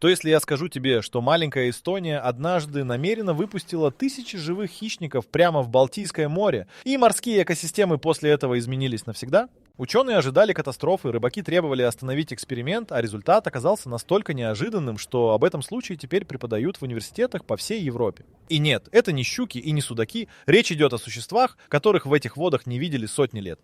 Что если я скажу тебе, что маленькая Эстония однажды намеренно выпустила тысячи живых хищников прямо в Балтийское море, и морские экосистемы после этого изменились навсегда? Ученые ожидали катастрофы, рыбаки требовали остановить эксперимент, а результат оказался настолько неожиданным, что об этом случае теперь преподают в университетах по всей Европе. И нет, это не щуки и не судаки, речь идет о существах, которых в этих водах не видели сотни лет.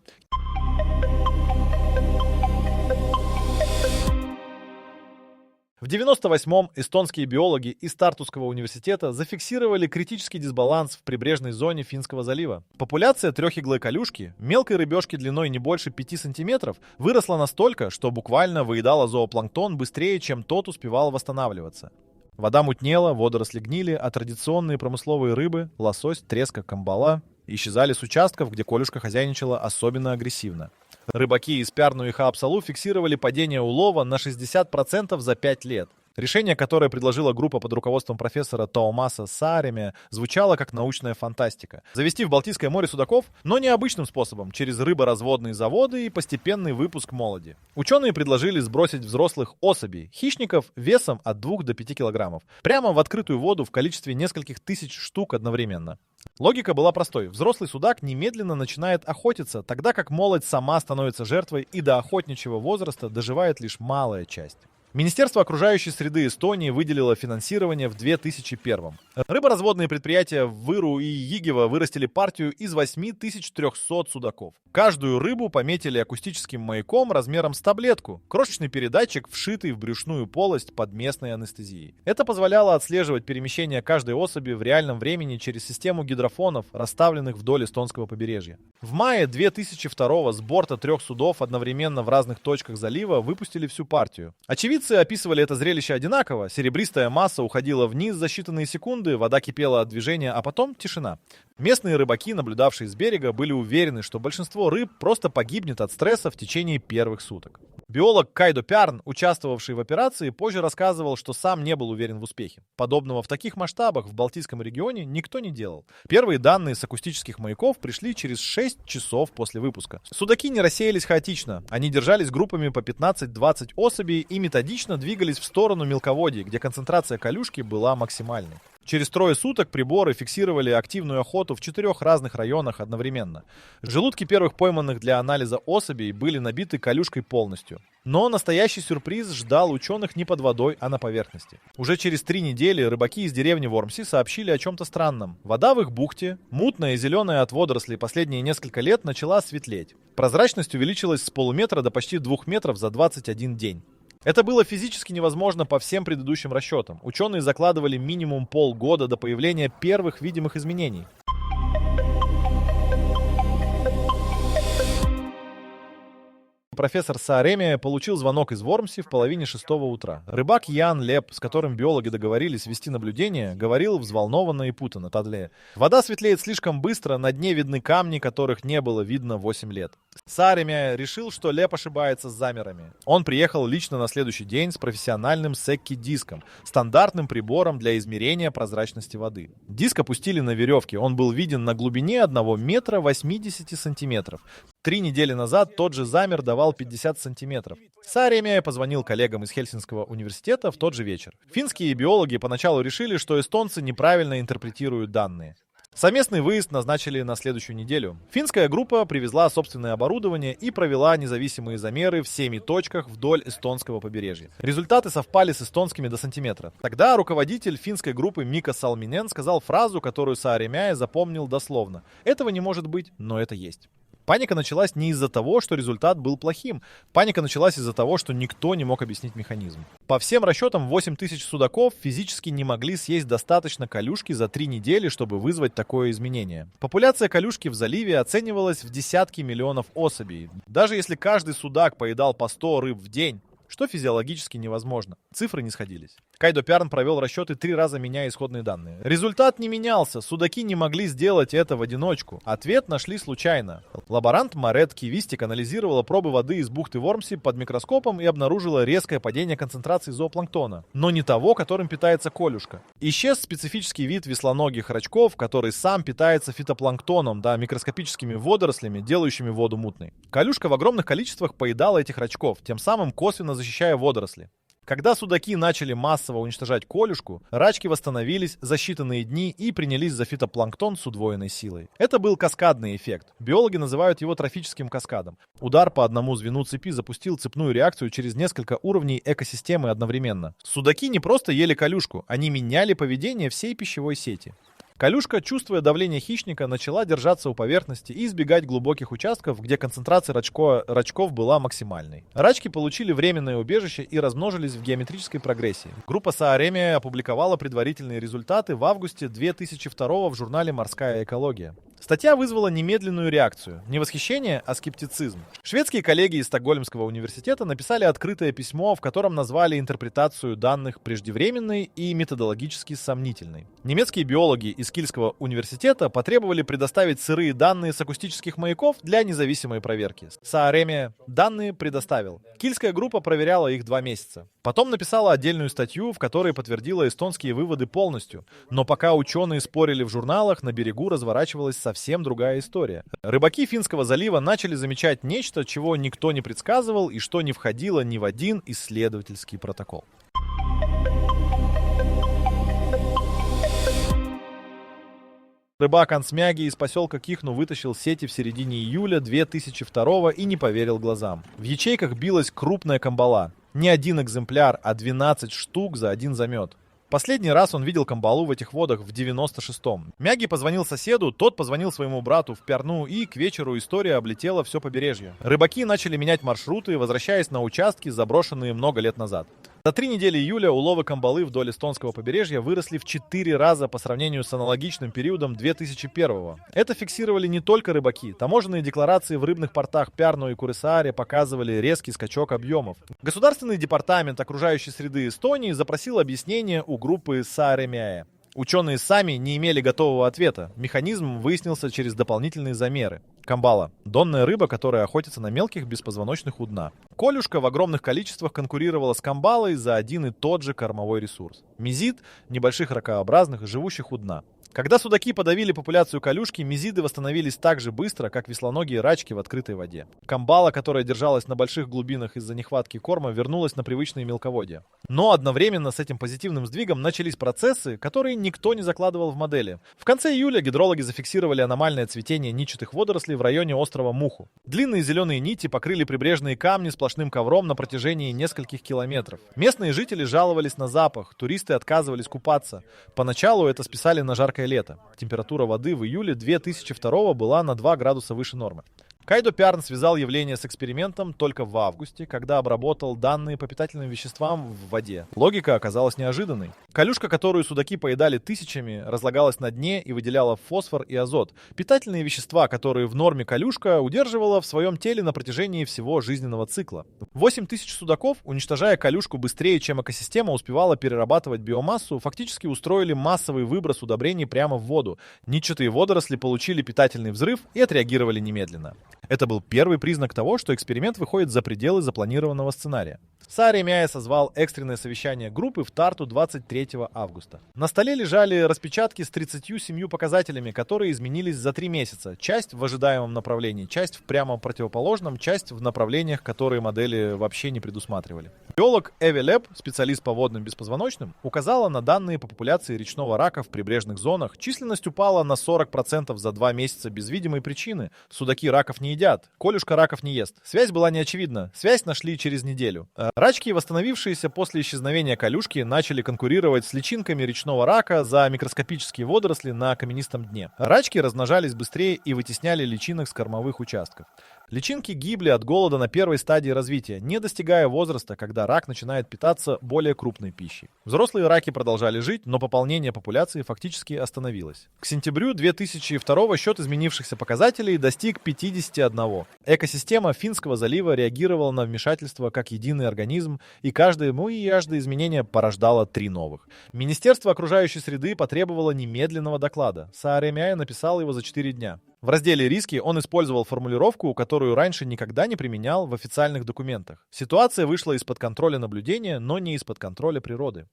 В 98-м эстонские биологи из Тартуского университета зафиксировали критический дисбаланс в прибрежной зоне Финского залива. Популяция трехиглой колюшки, мелкой рыбешки длиной не больше 5 сантиметров, выросла настолько, что буквально выедала зоопланктон быстрее, чем тот успевал восстанавливаться. Вода мутнела, водоросли гнили, а традиционные промысловые рыбы, лосось, треска, камбала исчезали с участков, где колюшка хозяйничала особенно агрессивно. Рыбаки из Пярну и Хаапсалу фиксировали падение улова на 60% за 5 лет. Решение, которое предложила группа под руководством профессора Туомаса Сааремя, звучало как научная фантастика. Завести в Балтийское море судаков, но не обычным способом, через рыборазводные заводы и постепенный выпуск молоди. Ученые предложили сбросить взрослых особей, хищников весом от 2 до 5 килограммов, прямо в открытую воду в количестве нескольких тысяч штук одновременно. Логика была простой. Взрослый судак немедленно начинает охотиться, тогда как молодь сама становится жертвой, и до охотничьего возраста доживает лишь малая часть. Министерство окружающей среды Эстонии выделило финансирование в 2001-м. Рыборазводные предприятия в Выру и Йигево вырастили партию из 8300 судаков. Каждую рыбу пометили акустическим маяком размером с таблетку, крошечный передатчик, вшитый в брюшную полость под местной анестезией. Это позволяло отслеживать перемещение каждой особи в реальном времени через систему гидрофонов, расставленных вдоль эстонского побережья. В мае 2002-го с борта 3 судов одновременно в разных точках залива выпустили всю партию. Очевидцы описывали это зрелище одинаково. Серебристая масса уходила вниз за считанные секунды, вода кипела от движения, а потом тишина. Местные рыбаки, наблюдавшие с берега, были уверены, что большинство рыб просто погибнет от стресса в течение первых суток. Биолог Кайдо Пярн, участвовавший в операции, позже рассказывал, что сам не был уверен в успехе. Подобного в таких масштабах в Балтийском регионе никто не делал. Первые данные с акустических маяков пришли через 6 часов после выпуска. Судаки не рассеялись хаотично. Они держались группами по 15-20 особей и методично двигались в сторону мелководья, где концентрация колюшки была максимальной. Через 3 суток приборы фиксировали активную охоту в 4 разных районах одновременно. Желудки первых пойманных для анализа особей были набиты колюшкой полностью. Но настоящий сюрприз ждал ученых не под водой, а на поверхности. Уже через 3 недели рыбаки из деревни Вормси сообщили о чем-то странном. Вода в их бухте, мутная и зеленая от водорослей последние несколько лет, начала светлеть. Прозрачность увеличилась с полуметра до почти 2 метров за 21 день. Это было физически невозможно по всем предыдущим расчетам. Ученые закладывали минимум полгода до появления первых видимых изменений. Профессор Сааремя получил звонок из Вормси в половине 6 утра. Рыбак Ян Леп, с которым биологи договорились вести наблюдение, говорил взволнованно и путанно Тадле. Вода светлеет слишком быстро, на дне видны камни, которых не было видно 8 лет. Сааремя решил, что Леп ошибается с замерами. Он приехал лично на следующий день с профессиональным секки-диском, стандартным прибором для измерения прозрачности воды. Диск опустили на веревке, он был виден на глубине 1 метра 80 сантиметров. 3 недели назад тот же замер давал 50 сантиметров. Сааремя позвонил коллегам из Хельсинского университета в тот же вечер. Финские биологи поначалу решили, что эстонцы неправильно интерпретируют данные. Совместный выезд назначили на следующую неделю. Финская группа привезла собственное оборудование и провела независимые замеры в 7 точках вдоль эстонского побережья. Результаты совпали с эстонскими до сантиметра. Тогда руководитель финской группы Мика Салминен сказал фразу, которую Сааремя запомнил дословно. «Этого не может быть, но это есть». Паника началась не из-за того, что результат был плохим. Паника началась из-за того, что никто не мог объяснить механизм. По всем расчетам, 8000 судаков физически не могли съесть достаточно колюшки за 3 недели, чтобы вызвать такое изменение. Популяция колюшки в заливе оценивалась в десятки миллионов особей. Даже если каждый судак поедал по 100 рыб в день, что физиологически невозможно. Цифры не сходились. Кайдо Пярн провел расчеты 3 раза, меняя исходные данные. Результат не менялся. Судаки не могли сделать это в одиночку. Ответ нашли случайно. Лаборант Марет Кивистик анализировала пробы воды из бухты Вормси под микроскопом и обнаружила резкое падение концентрации зоопланктона. Но не того, которым питается колюшка. Исчез специфический вид веслоногих рачков, который сам питается фитопланктоном, да, микроскопическими водорослями, делающими воду мутной. Колюшка в огромных количествах поедала этих рачков, тем самым косвенно защищая водоросли. Когда судаки начали массово уничтожать колюшку, рачки восстановились за считанные дни и принялись за фитопланктон с удвоенной силой. Это был каскадный эффект. Биологи называют его трофическим каскадом. Удар по одному звену цепи запустил цепную реакцию через несколько уровней экосистемы одновременно. Судаки не просто ели колюшку, они меняли поведение всей пищевой сети. Колюшка, чувствуя давление хищника, начала держаться у поверхности и избегать глубоких участков, где концентрация рачков была максимальной. Рачки получили временное убежище и размножились в геометрической прогрессии. Группа Сааремия опубликовала предварительные результаты в августе 2002 в журнале «Морская экология». Статья вызвала немедленную реакцию. Не восхищение, а скептицизм. Шведские коллеги из Стокгольмского университета написали открытое письмо, в котором назвали интерпретацию данных преждевременной и методологически сомнительной. Немецкие биологи из Кильского университета потребовали предоставить сырые данные с акустических маяков для независимой проверки. Сааремия данные предоставил. Кильская группа проверяла их 2 месяца. Потом написала отдельную статью, в которой подтвердила эстонские выводы полностью. Но пока ученые спорили в журналах, на берегу разворачивалась совсем другая история. Рыбаки Финского залива начали замечать нечто, чего никто не предсказывал и что не входило ни в один исследовательский протокол. Рыбак Ансмяги из поселка Кихну вытащил сети в середине июля 2002 и не поверил глазам. В ячейках билась крупная камбала. Не один экземпляр, а 12 штук за один замет. Последний раз он видел камбалу в этих водах в 96-м. Мяги позвонил соседу, тот позвонил своему брату в Пярну, и к вечеру история облетела все побережье. Рыбаки начали менять маршруты, возвращаясь на участки, заброшенные много лет назад. За 3 недели июля уловы камбалы вдоль эстонского побережья выросли в 4 раза по сравнению с аналогичным периодом 2001-го. Это фиксировали не только рыбаки. Таможенные декларации в рыбных портах Пярну и Куресааре показывали резкий скачок объемов. Государственный департамент окружающей среды Эстонии запросил объяснение у группы Сааремяe. Ученые сами не имели готового ответа. Механизм выяснился через дополнительные замеры. Камбала – донная рыба, которая охотится на мелких беспозвоночных у дна. Колюшка в огромных количествах конкурировала с камбалой за один и тот же кормовой ресурс. Мезид – небольших ракообразных, живущих у дна. Когда судаки подавили популяцию колюшки, мезиды восстановились так же быстро, как веслоногие рачки в открытой воде. Камбала, которая держалась на больших глубинах из-за нехватки корма, вернулась на привычные мелководья. Но одновременно с этим позитивным сдвигом начались процессы, которые никто не закладывал в модели. В конце июля гидрологи зафиксировали аномальное цветение нитчатых водорослей в районе острова Муху. Длинные зеленые нити покрыли прибрежные камни сплошным ковром на протяжении нескольких километров. Местные жители жаловались на запах, туристы отказывались купаться. Поначалу это списали на жаркое лето. Температура воды в июле 2002 была на 2 градуса выше нормы. Кайдо Пярн связал явление с экспериментом только в августе, когда обработал данные по питательным веществам в воде. Логика оказалась неожиданной. Колюшка, которую судаки поедали тысячами, разлагалась на дне и выделяла фосфор и азот. Питательные вещества, которые в норме колюшка удерживала в своем теле на протяжении всего жизненного цикла. 8000 судаков, уничтожая колюшку быстрее, чем экосистема успевала перерабатывать биомассу, фактически устроили массовый выброс удобрений прямо в воду. Нитчатые водоросли получили питательный взрыв и отреагировали немедленно. Это был первый признак того, что эксперимент выходит за пределы запланированного сценария. Сааремяe созвал экстренное совещание группы в Тарту 23 августа. На столе лежали распечатки с 37 показателями, которые изменились за 3 месяца. Часть в ожидаемом направлении, часть в прямо противоположном, часть в направлениях, которые модели вообще не предусматривали. Биолог Эви Леб, специалист по водным беспозвоночным, указала на данные по популяции речного рака в прибрежных зонах. Численность упала на 40% за 2 месяца без видимой причины. Судаки раков не едят, колюшка раков не ест. Связь была неочевидна. Связь нашли через неделю. Рачки, восстановившиеся после исчезновения колюшки, начали конкурировать с личинками речного рака за микроскопические водоросли на каменистом дне. Рачки размножались быстрее и вытесняли личинок с кормовых участков. Личинки гибли от голода на первой стадии развития, не достигая возраста, когда рак начинает питаться более крупной пищей. Взрослые раки продолжали жить, но пополнение популяции фактически остановилось. К сентябрю 2002 счет изменившихся показателей достиг 51. Экосистема Финского залива реагировала на вмешательство как единый организм, и каждое изменение порождало 3 новых. Министерство окружающей среды потребовало немедленного доклада. Сааремяe написал его за 4 дня. В разделе «Риски» он использовал формулировку, которую раньше никогда не применял в официальных документах. Ситуация вышла из-под контроля наблюдения, но не из-под контроля природы.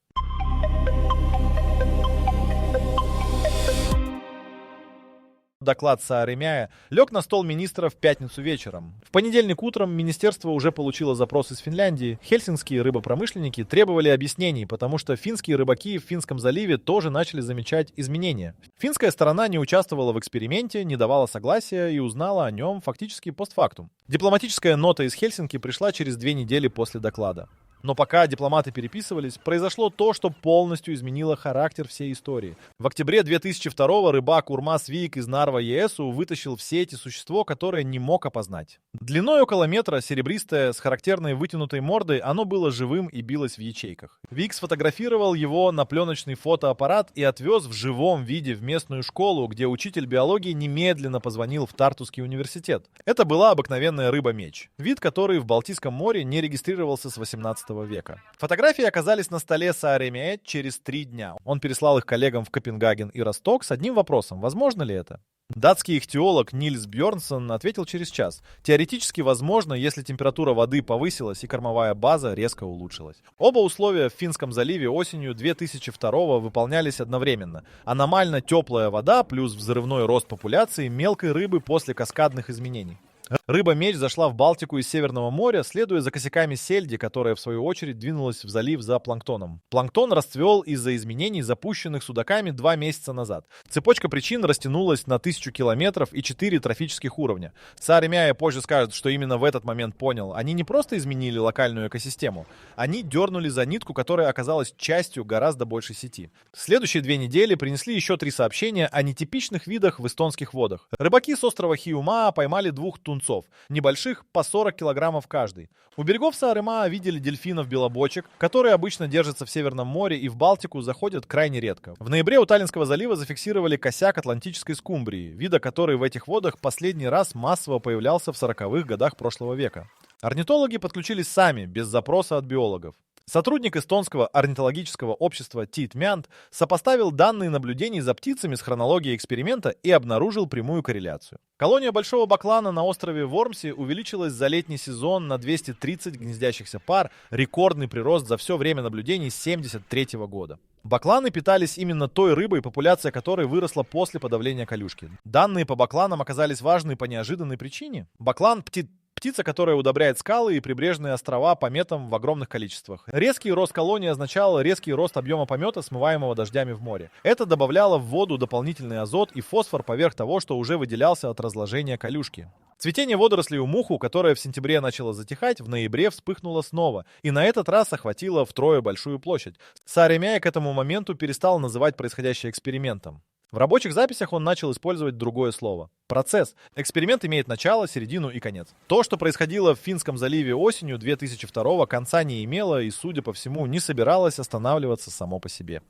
Доклад Сааремяя лег на стол министра в пятницу вечером. В понедельник утром министерство уже получило запрос из Финляндии. Хельсинкские рыбопромышленники требовали объяснений, потому что финские рыбаки в Финском заливе тоже начали замечать изменения. Финская сторона не участвовала в эксперименте, не давала согласия и узнала о нем фактически постфактум. Дипломатическая нота из Хельсинки пришла через 2 недели после доклада. Но пока дипломаты переписывались, произошло то, что полностью изменило характер всей истории. В октябре 2002-го рыбак Урмас Виик из Нарва ЕСУ вытащил в сети существо, которое не мог опознать. Длиной около метра, серебристое, с характерной вытянутой мордой, оно было живым и билось в ячейках. Виик сфотографировал его на пленочный фотоаппарат и отвез в живом виде в местную школу, где учитель биологии немедленно позвонил в Тартуский университет. Это была обыкновенная рыба-меч, вид, который в Балтийском море не регистрировался с 18 века. Фотографии оказались на столе Сааремяя через 3 дня. Он переслал их коллегам в Копенгаген и Росток с одним вопросом: возможно ли это? Датский ихтиолог Нильс Бьернсон ответил через час. Теоретически возможно, если температура воды повысилась и кормовая база резко улучшилась. Оба условия в Финском заливе осенью 2002 выполнялись одновременно. Аномально теплая вода плюс взрывной рост популяции мелкой рыбы после каскадных изменений. Рыба-меч зашла в Балтику из Северного моря, следуя за косяками сельди, которая в свою очередь двинулась в залив за планктоном. Планктон расцвел из-за изменений, запущенных судаками 2 месяца назад. Цепочка причин растянулась на 1000 километров и 4 трофических уровня. Сааремяя позже скажет, что именно в этот момент понял: они не просто изменили локальную экосистему, они дернули за нитку, которая оказалась частью гораздо большей сети. Следующие 2 недели принесли еще 3 сообщения о нетипичных видах в эстонских водах. Рыбаки с острова Хиумаа поймали 2 тунцов, небольших, по 40 килограммов каждый. У берегов Сааремаа видели дельфинов-белобочек, которые обычно держатся в Северном море и в Балтику заходят крайне редко. В ноябре у Таллинского залива зафиксировали косяк атлантической скумбрии, вида которой в этих водах последний раз массово появлялся в 40-х годах прошлого века. Орнитологи подключились сами, без запроса от биологов. Сотрудник эстонского орнитологического общества Тит Мянт сопоставил данные наблюдений за птицами с хронологией эксперимента и обнаружил прямую корреляцию. Колония большого баклана на острове Вормси увеличилась за летний сезон на 230 гнездящихся пар, рекордный прирост за все время наблюдений с 1973 года. Бакланы питались именно той рыбой, популяция которой выросла после подавления колюшки. Данные по бакланам оказались важны по неожиданной причине. Баклан – птица, которая удобряет скалы и прибрежные острова пометом в огромных количествах. Резкий рост колонии означал резкий рост объема помета, смываемого дождями в море. Это добавляло в воду дополнительный азот и фосфор поверх того, что уже выделялся от разложения колюшки. Цветение водорослей у муху, которое в сентябре начало затихать, в ноябре вспыхнуло снова, и на этот раз охватило втрое большую площадь. Сааремяя к этому моменту перестал называть происходящее экспериментом. В рабочих записях он начал использовать другое слово – процесс. Эксперимент имеет начало, середину и конец. То, что происходило в Финском заливе осенью 2002-го, конца не имело и, судя по всему, не собиралось останавливаться само по себе.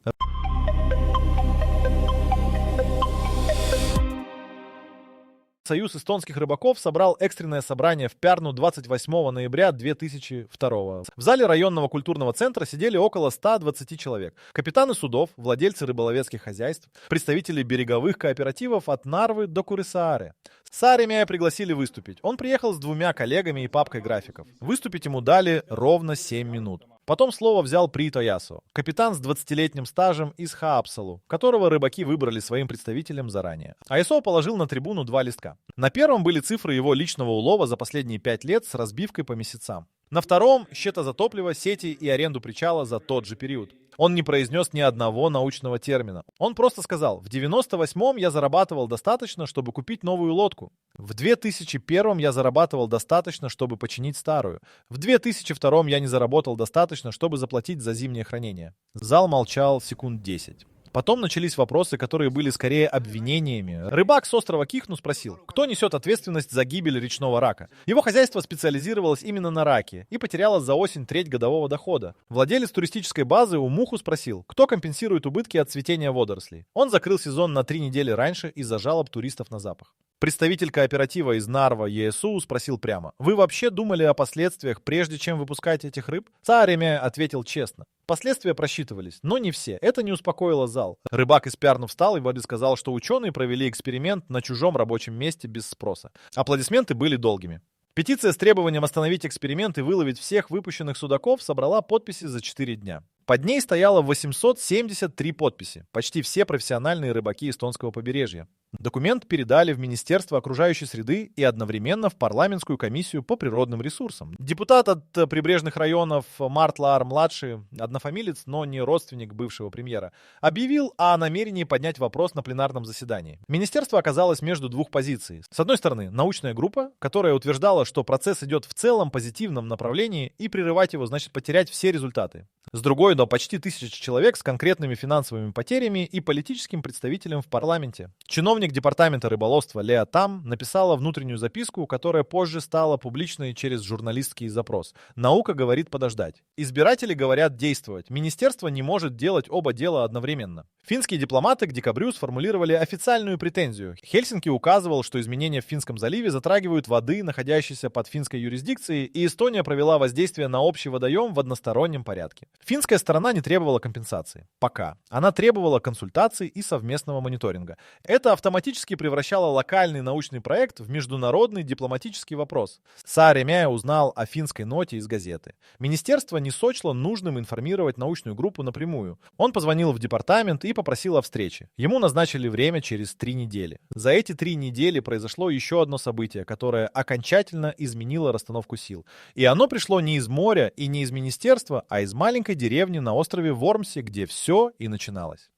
Союз эстонских рыбаков собрал экстренное собрание в Пярну 28 ноября 2002. В зале районного культурного центра сидели около 120 человек. Капитаны судов, владельцы рыболовецких хозяйств, представители береговых кооперативов от Нарвы до Курисаары. Сааремяя пригласили выступить. Он приехал с 2 коллегами и папкой графиков. Выступить ему дали ровно 7 минут. Потом слово взял Прито Ясо, капитан с 20-летним стажем из Хаапсалу, которого рыбаки выбрали своим представителем заранее. Ясо положил на трибуну 2 листка. На первом были цифры его личного улова за последние 5 лет с разбивкой по месяцам. На втором – счета за топливо, сети и аренду причала за тот же период. Он не произнес ни одного научного термина. Он просто сказал: в 98-м я зарабатывал достаточно, чтобы купить новую лодку. В 2001-м я зарабатывал достаточно, чтобы починить старую. В 2002-м я не заработал достаточно, чтобы заплатить за зимнее хранение. Зал молчал секунд 10. Потом начались вопросы, которые были скорее обвинениями. Рыбак с острова Кихну спросил, кто несет ответственность за гибель речного рака. Его хозяйство специализировалось именно на раке и потеряло за осень треть годового дохода. Владелец туристической базы у Муху спросил, кто компенсирует убытки от цветения водорослей. Он закрыл сезон на 3 недели раньше из-за жалоб туристов на запах. Представитель кооператива из Нарва ЕСУ спросил прямо: «Вы вообще думали о последствиях, прежде чем выпускать этих рыб?» Сааремяя ответил честно. Последствия просчитывались, но не все. Это не успокоило зал. Рыбак из Пярну встал и сказал, что ученые провели эксперимент на чужом рабочем месте без спроса. Аплодисменты были долгими. Петиция с требованием остановить эксперимент и выловить всех выпущенных судаков собрала подписи за 4 дня. Под ней стояло 873 подписи, почти все профессиональные рыбаки эстонского побережья. Документ передали в Министерство окружающей среды и одновременно в парламентскую комиссию по природным ресурсам. Депутат от прибрежных районов Март Лаар-младший, однофамилец, но не родственник бывшего премьера, объявил о намерении поднять вопрос на пленарном заседании. Министерство оказалось между двух позиций. С одной стороны, научная группа, которая утверждала, что процесс идет в целом позитивном направлении и прерывать его значит потерять все результаты. С другой, но почти 1000 человек с конкретными финансовыми потерями и политическим представителем в парламенте. Чиновник департамента рыболовства Леа Там написала внутреннюю записку, которая позже стала публичной через журналистский запрос. Наука говорит подождать. Избиратели говорят действовать. Министерство не может делать оба дела одновременно. Финские дипломаты к декабрю сформулировали официальную претензию. Хельсинки указывал, что изменения в Финском заливе затрагивают воды, находящиеся под финской юрисдикцией, и Эстония провела воздействие на общий водоем в одностороннем порядке. Финская сторона не требовала компенсации. Пока. Она требовала консультаций и совместного мониторинга. Это автоматически превращало локальный научный проект в международный дипломатический вопрос. Сааремяя узнал о финской ноте из газеты. Министерство не сочло нужным информировать научную группу напрямую. Он позвонил в департамент и попросил о встрече. Ему назначили время через 3 недели. За эти 3 недели произошло еще одно событие, которое окончательно изменило расстановку сил. И оно пришло не из моря и не из министерства, а из маленькой деревни на острове Вормси, где все и начиналось.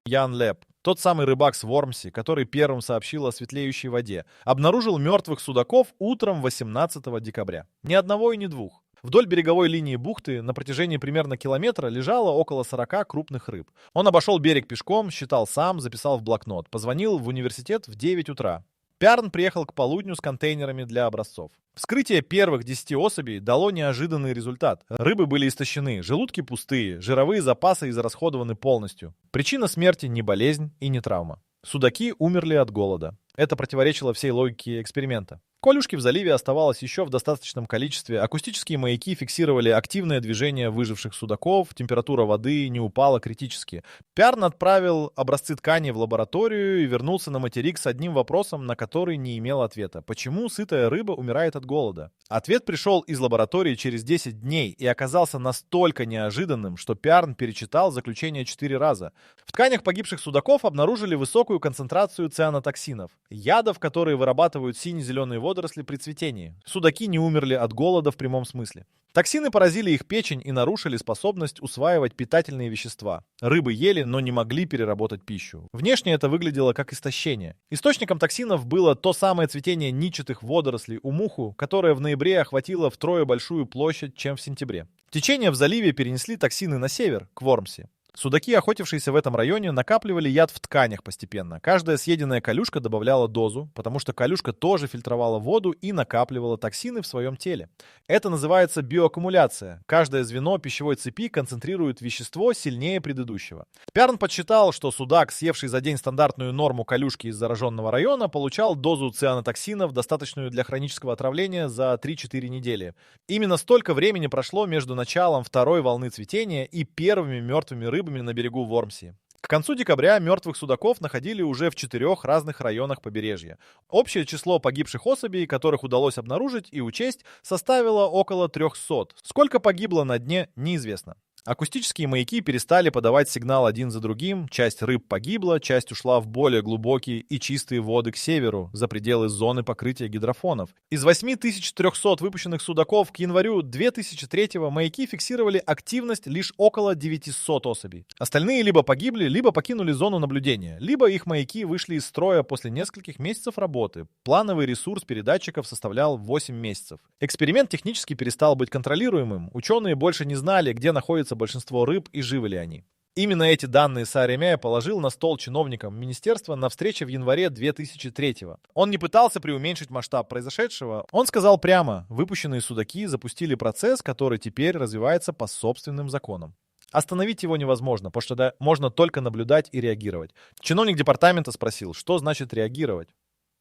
Ян Леп, тот самый рыбак с Вормси, который первым сообщил о светлеющей воде, обнаружил мертвых судаков утром 18 декабря. Ни одного и ни двух. Вдоль береговой линии бухты на протяжении примерно километра лежало около 40 крупных рыб. Он обошел берег пешком, считал сам, записал в блокнот. Позвонил в университет в 9 утра. Пярн приехал к полудню с контейнерами для образцов. Вскрытие первых 10 особей дало неожиданный результат. Рыбы были истощены, желудки пустые, жировые запасы израсходованы полностью. Причина смерти не болезнь и не травма. Судаки умерли от голода. Это противоречило всей логике эксперимента. Колюшки в заливе оставалось еще в достаточном количестве. Акустические маяки фиксировали активное движение выживших судаков, температура воды не упала критически. Пярн отправил образцы ткани в лабораторию и вернулся на материк с одним вопросом, на который не имел ответа. Почему сытая рыба умирает от голода? Ответ пришел из лаборатории через 10 дней и оказался настолько неожиданным, что Пярн перечитал заключение 4 раза. В тканях погибших судаков обнаружили высокую концентрацию цианотоксинов, ядов, которые вырабатывают сине-зеленые водоросли при цветении. Судаки не умерли от голода в прямом смысле. Токсины поразили их печень и нарушили способность усваивать питательные вещества. Рыбы ели, но не могли переработать пищу. Внешне это выглядело как истощение. Источником токсинов было то самое цветение нитчатых водорослей умуху, которое в ноябре охватило втрое большую площадь, чем в сентябре. Течение в заливе перенесли токсины на север, к Вормси. Судаки, охотившиеся в этом районе, накапливали яд в тканях постепенно. Каждая съеденная колюшка добавляла дозу, потому что колюшка тоже фильтровала воду и накапливала токсины в своем теле. Это называется биоаккумуляция. Каждое звено пищевой цепи концентрирует вещество сильнее предыдущего. Пярн подсчитал, что судак, съевший за день стандартную норму колюшки из зараженного района, получал дозу цианотоксинов, достаточную для хронического отравления, за 3-4 недели. Именно столько времени прошло между началом второй волны цветения и первыми мертвыми рыбами на берегу Вормси. К концу декабря мертвых судаков находили уже в 4 разных районах побережья. Общее число погибших особей, которых удалось обнаружить и учесть, составило около 300. Сколько погибло на дне, неизвестно. Акустические маяки перестали подавать сигнал один за другим, часть рыб погибла, часть ушла в более глубокие и чистые воды к северу, за пределы зоны покрытия гидрофонов. Из 8300 выпущенных судаков к январю 2003 маяки фиксировали активность лишь около 900 особей. Остальные либо погибли, либо покинули зону наблюдения, либо их маяки вышли из строя после нескольких месяцев работы. Плановый ресурс передатчиков составлял 8 месяцев. Эксперимент технически перестал быть контролируемым, ученые больше не знали, где находится большинство рыб и живы ли они. Именно эти данные Сааремяя положил на стол чиновникам министерства на встрече в январе 2003-го. Он не пытался преуменьшить масштаб произошедшего. Он сказал прямо: выпущенные судаки запустили процесс, который теперь развивается по собственным законам. Остановить его невозможно, потому что можно только наблюдать и реагировать. Чиновник департамента спросил, что значит реагировать.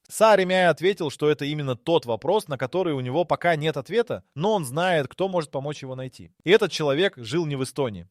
Сааремяя ответил, что это именно тот вопрос, на который у него пока нет ответа, но он знает, кто может помочь его найти. И этот человек жил не в Эстонии.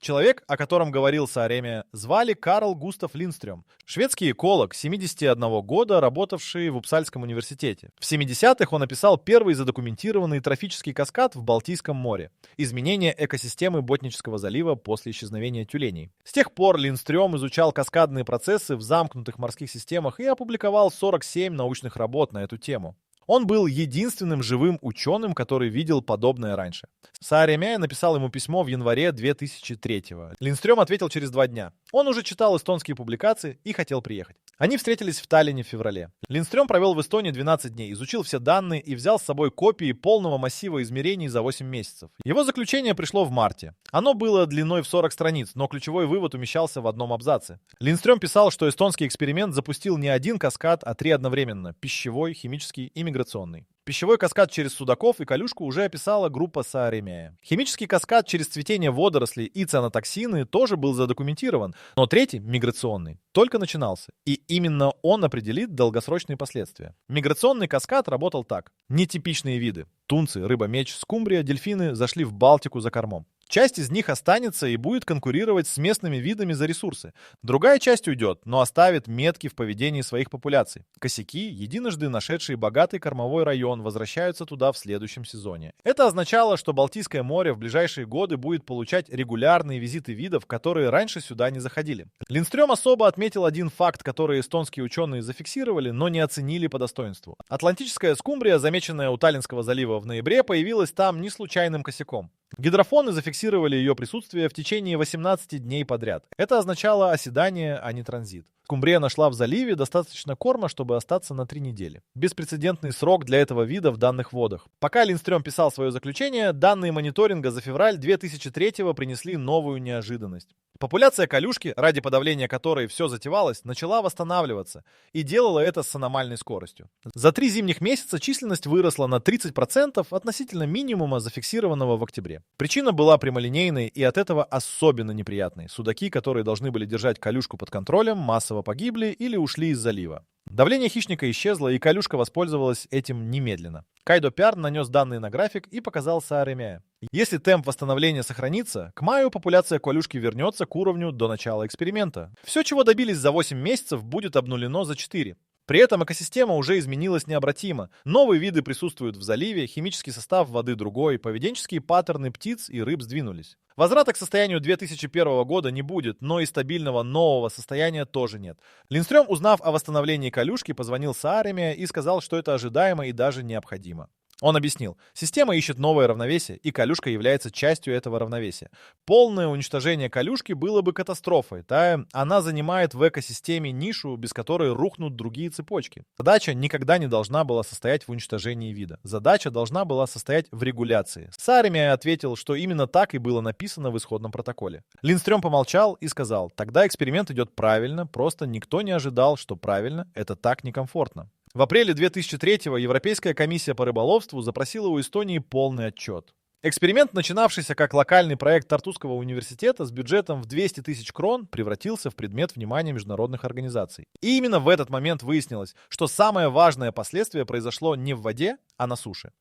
Человек, о котором говорил Сааремия, звали Карл Густав Линдстрём, шведский эколог, 71 года, работавший в Упсальском университете. В 70-х он описал первый задокументированный трофический каскад в Балтийском море. Изменение экосистемы Ботнического залива после исчезновения тюленей. С тех пор Линдстрём изучал каскадные процессы в замкнутых морских системах и опубликовал 47 научных работ на эту тему. Он был единственным живым ученым, который видел подобное раньше. Сааремия написал ему письмо в январе 2003-го. Линдстрём ответил через 2 дня. Он уже читал эстонские публикации и хотел приехать. Они встретились в Таллине в феврале. Линдстрём провел в Эстонии 12 дней, изучил все данные и взял с собой копии полного массива измерений за 8 месяцев. Его заключение пришло в марте. Оно было длиной в 40 страниц, но ключевой вывод умещался в одном абзаце. Линдстрём писал, что эстонский эксперимент запустил не один каскад, а 3 одновременно – пищевой, химический и миграционный. Пищевой каскад через судаков и колюшку уже описала группа Сааремия. Химический каскад через цветение водорослей и цианотоксины тоже был задокументирован, но третий, миграционный, только начинался. И именно он определит долгосрочные последствия. Миграционный каскад работал так. Нетипичные виды – тунцы, рыба-меч, скумбрия, дельфины – зашли в Балтику за кормом. Часть из них останется и будет конкурировать с местными видами за ресурсы. Другая часть уйдет, но оставит метки в поведении своих популяций. Косяки, единожды нашедшие богатый кормовой район, возвращаются туда в следующем сезоне. Это означало, что Балтийское море в ближайшие годы будет получать регулярные визиты видов, которые раньше сюда не заходили. Линдстрём особо отметил один факт, который эстонские ученые зафиксировали, но не оценили по достоинству. Атлантическая скумбрия, замеченная у Таллинского залива в ноябре, появилась там не случайным косяком. Гидрофоны зафиксировали ее присутствие в течение 18 дней подряд. Это означало оседание, а не транзит. Скумбрия нашла в заливе достаточно корма, чтобы остаться на 3 недели. Беспрецедентный срок для этого вида в данных водах. Пока Линдстрём писал свое заключение, данные мониторинга за февраль 2003-го принесли новую неожиданность. Популяция колюшки, ради подавления которой все затевалось, начала восстанавливаться и делала это с аномальной скоростью. За 3 зимних месяца численность выросла на 30% относительно минимума, зафиксированного в октябре. Причина была прямолинейной и от этого особенно неприятной. Судаки, которые должны были держать колюшку под контролем, массово погибли или ушли из залива. Давление хищника исчезло, и колюшка воспользовалась этим немедленно. Кайдо Пярн нанес данные на график и показал Сааремия. Если темп восстановления сохранится, к маю популяция колюшки вернется к уровню до начала эксперимента. Все, чего добились за 8 месяцев, будет обнулено за 4. При этом экосистема уже изменилась необратимо. Новые виды присутствуют в заливе, химический состав воды другой, поведенческие паттерны птиц и рыб сдвинулись. Возврата к состоянию 2001 года не будет, но и стабильного нового состояния тоже нет. Линдстрём, узнав о восстановлении колюшки, позвонил Сааремия и сказал, что это ожидаемо и даже необходимо. Он объяснил, система ищет новое равновесие, и колюшка является частью этого равновесия. Полное уничтожение колюшки было бы катастрофой, она занимает в экосистеме нишу, без которой рухнут другие цепочки. Задача никогда не должна была состоять в уничтожении вида. Задача должна была состоять в регуляции. Сааремия ответил, что именно так и было написано в исходном протоколе. Линдстрём помолчал и сказал, тогда эксперимент идет правильно, просто никто не ожидал, что правильно — это так некомфортно. В апреле 2003-го Европейская комиссия по рыболовству запросила у Эстонии полный отчет. Эксперимент, начинавшийся как локальный проект Тартусского университета с бюджетом в 200 тысяч крон, превратился в предмет внимания международных организаций. И именно в этот момент выяснилось, что самое важное последствие произошло не в воде, а на суше.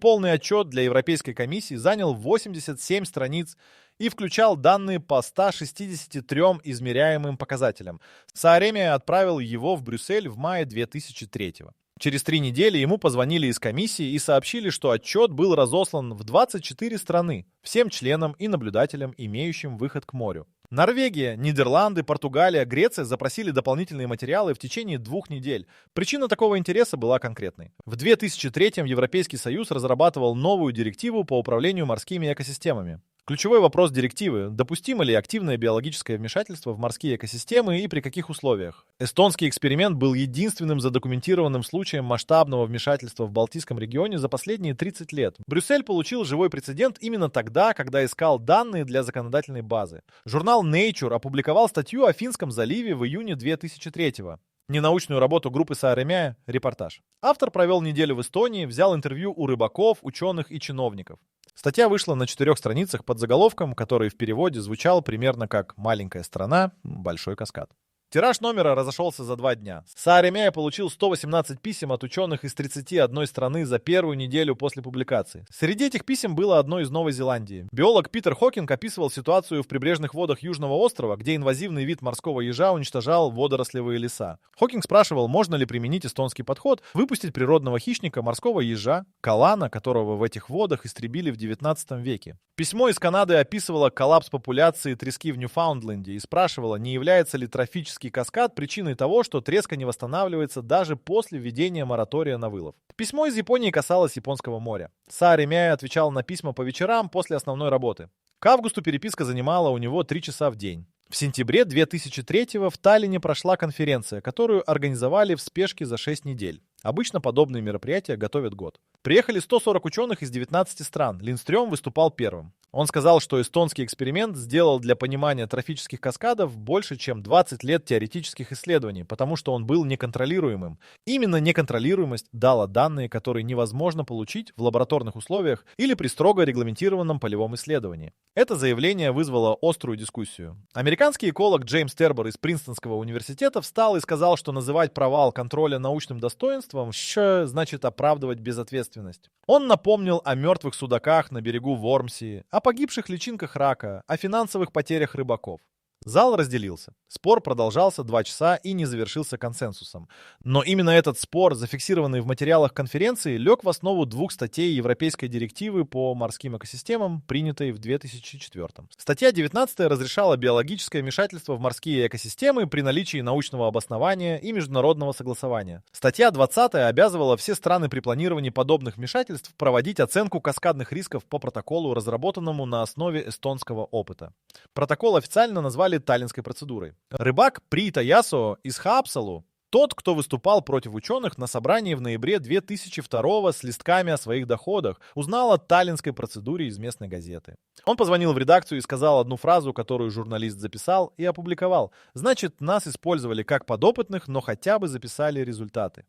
Полный отчет для Европейской комиссии занял 87 страниц и включал данные по 163 измеряемым показателям. Сааремия отправил его в Брюссель в мае 2003-го. Через 3 недели ему позвонили из комиссии и сообщили, что отчет был разослан в 24 страны, всем членам и наблюдателям, имеющим выход к морю. Норвегия, Нидерланды, Португалия, Греция запросили дополнительные материалы в течение 2 недель. Причина такого интереса была конкретной. В 2003-м Европейский Союз разрабатывал новую директиву по управлению морскими экосистемами. Ключевой вопрос директивы – допустимо ли активное биологическое вмешательство в морские экосистемы и при каких условиях? Эстонский эксперимент был единственным задокументированным случаем масштабного вмешательства в Балтийском регионе за последние 30 лет. Брюссель получил живой прецедент именно тогда, когда искал данные для законодательной базы. Журнал Nature опубликовал статью о Финском заливе в июне 2003-го. Ненаучную работу группы Сааремия, репортаж. Автор провел неделю в Эстонии, взял интервью у рыбаков, ученых и чиновников. Статья вышла на 4 страницах под заголовком, который в переводе звучал примерно как «Маленькая страна, большой каскад». Тираж номера разошелся за 2 дня. Сааремяя получил 118 писем от ученых из 31 страны за первую неделю после публикации. Среди этих писем было одно из Новой Зеландии. Биолог Питер Хокинг описывал ситуацию в прибрежных водах Южного острова, где инвазивный вид морского ежа уничтожал водорослевые леса. Хокинг спрашивал, можно ли применить эстонский подход, выпустить природного хищника морского ежа, калана, которого в этих водах истребили в 19 веке. Письмо из Канады описывало коллапс популяции трески в Ньюфаундленде и спрашивало, не является ли трофический каскад причиной того, что треска не восстанавливается даже после введения моратория на вылов. Письмо из Японии касалось Японского моря. Сааремяя отвечал на письма по вечерам после основной работы. К августу переписка занимала у него 3 часа в день. В сентябре 2003-го в Таллине прошла конференция, которую организовали в спешке за 6 недель. Обычно подобные мероприятия готовят год. Приехали 140 ученых из 19 стран. Линдстрём выступал первым. Он сказал, что эстонский эксперимент сделал для понимания трофических каскадов больше, чем 20 лет теоретических исследований, потому что он был неконтролируемым. Именно неконтролируемость дала данные, которые невозможно получить в лабораторных условиях или при строго регламентированном полевом исследовании. Это заявление вызвало острую дискуссию. Американский эколог Джеймс Тербор из Принстонского университета встал и сказал, что называть провал контроля научным достоинством значит оправдывать безответственность. Он напомнил о мертвых судаках на берегу Вормсии, о погибших личинках рака, о финансовых потерях рыбаков. Зал разделился. Спор продолжался 2 часа и не завершился консенсусом. Но именно этот спор, зафиксированный в материалах конференции, лег в основу 2 статей Европейской директивы по морским экосистемам, принятой в 2004. Статья 19 разрешала биологическое вмешательство в морские экосистемы при наличии научного обоснования и международного согласования. Статья 20 обязывала все страны при планировании подобных вмешательств проводить оценку каскадных рисков по протоколу, разработанному на основе эстонского опыта. Протокол официально назвали Таллинской процедурой. Рыбак Приита Ясо из Хаапсалу, тот, кто выступал против ученых на собрании в ноябре 2002 с листками о своих доходах, узнал о Таллинской процедуре из местной газеты. Он позвонил в редакцию и сказал одну фразу, которую журналист записал и опубликовал. Значит, нас использовали как подопытных, но хотя бы записали результаты.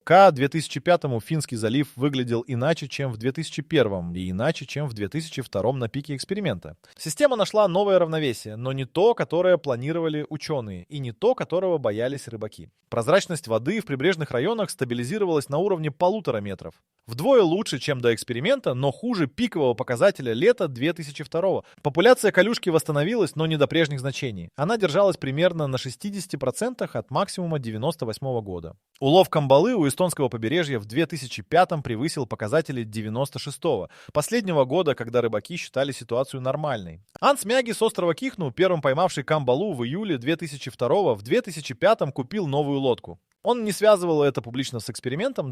К 2005-му Финский залив выглядел иначе, чем в 2001-м, и иначе, чем в 2002-м на пике эксперимента. Система нашла новое равновесие, но не то, которое планировали ученые, и не то, которого боялись рыбаки. Прозрачность воды в прибрежных районах стабилизировалась на уровне 1,5 метров. Вдвое лучше, чем до эксперимента, но хуже пикового показателя лета 2002-го. Популяция колюшки восстановилась, но не до прежних значений. Она держалась примерно на 60% от максимума 1998 года. Улов камбалы у эстонского побережья в 2005-м превысил показатели 96-го, последнего года, когда рыбаки считали ситуацию нормальной. Анс Мяги с острова Кихну, первым поймавший камбалу в июле 2002-го, в 2005-м купил новую лодку. Он не связывал это публично с экспериментом,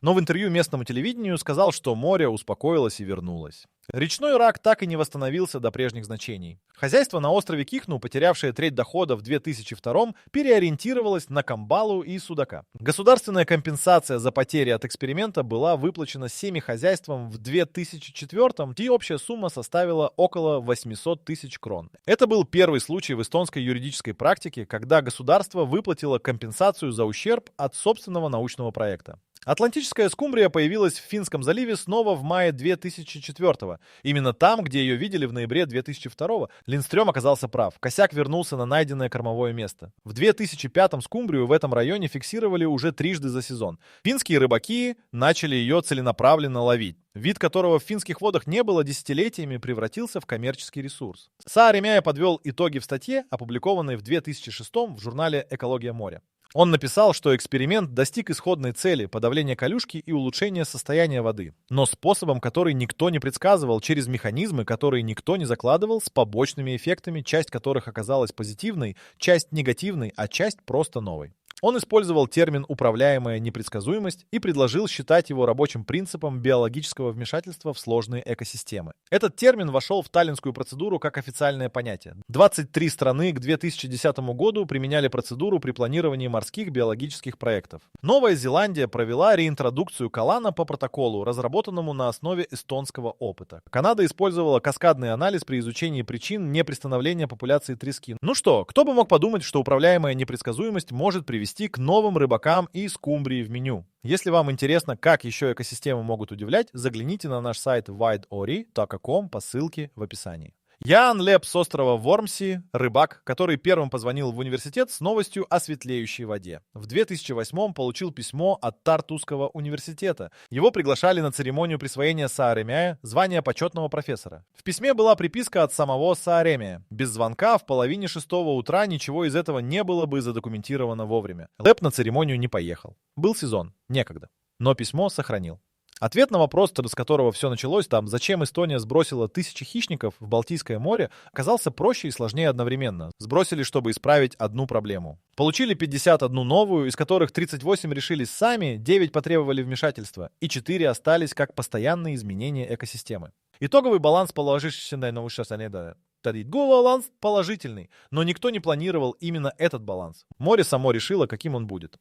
но в интервью местному телевидению сказал, что море успокоилось и вернулось. Речной рак так и не восстановился до прежних значений. Хозяйство на острове Кихну, потерявшее треть дохода в 2002-м, переориентировалось на камбалу и судака. Государственная компенсация за потери от эксперимента была выплачена семихозяйствам в 2004-м, и общая сумма составила около 800 тысяч крон. Это был первый случай в эстонской юридической практике, когда государство выплатило компенсацию за ущерб от собственного научного проекта. Атлантическая скумбрия появилась в Финском заливе снова в мае 2004-го. Именно там, где ее видели в ноябре 2002-го, Линдстрём оказался прав. Косяк вернулся на найденное кормовое место. В 2005-м скумбрию в этом районе фиксировали уже 3 за сезон. Финские рыбаки начали ее целенаправленно ловить. Вид которого в финских водах не было десятилетиями, превратился в коммерческий ресурс. Сааремяя подвел итоги в статье, опубликованной в 2006-м в журнале «Экология моря». Он написал, что эксперимент достиг исходной цели – подавления колюшки и улучшения состояния воды, но способом, который никто не предсказывал, через механизмы, которые никто не закладывал, с побочными эффектами, часть которых оказалась позитивной, часть негативной, а часть просто новой. Он использовал термин «управляемая непредсказуемость» и предложил считать его рабочим принципом биологического вмешательства в сложные экосистемы. Этот термин вошел в Таллинскую процедуру как официальное понятие. 23 страны к 2010 году применяли процедуру при планировании морских биологических проектов. Новая Зеландия провела реинтродукцию калана по протоколу, разработанному на основе эстонского опыта. Канада использовала каскадный анализ при изучении причин непристановления популяции трески. Ну что, кто бы мог подумать, что управляемая непредсказуемость может привести привести к новым рыбакам и скумбрии в меню. Если вам интересно, как еще экосистемы могут удивлять, загляните на наш сайт wideori.com по ссылке в описании. Ян Леп с острова Вормси, рыбак, который первым позвонил в университет с новостью о светлеющей воде. В 2008 получил письмо от Тартусского университета. Его приглашали на церемонию присвоения Сааремяя звания почетного профессора. В письме была приписка от самого Сааремяя. Без звонка в половине 6 утра ничего из этого не было бы задокументировано вовремя. Леп на церемонию не поехал. Был сезон, некогда. Но письмо сохранил. Ответ на вопрос, с которого все началось, там, зачем Эстония сбросила тысячи хищников в Балтийское море, оказался проще и сложнее одновременно. Сбросили, чтобы исправить одну проблему. Получили 51 новую, из которых 38 решились сами, 9 потребовали вмешательства, и 4 остались как постоянные изменения экосистемы. Итоговый баланс баланс положительный, но никто не планировал именно этот баланс. Море само решило, каким он будет.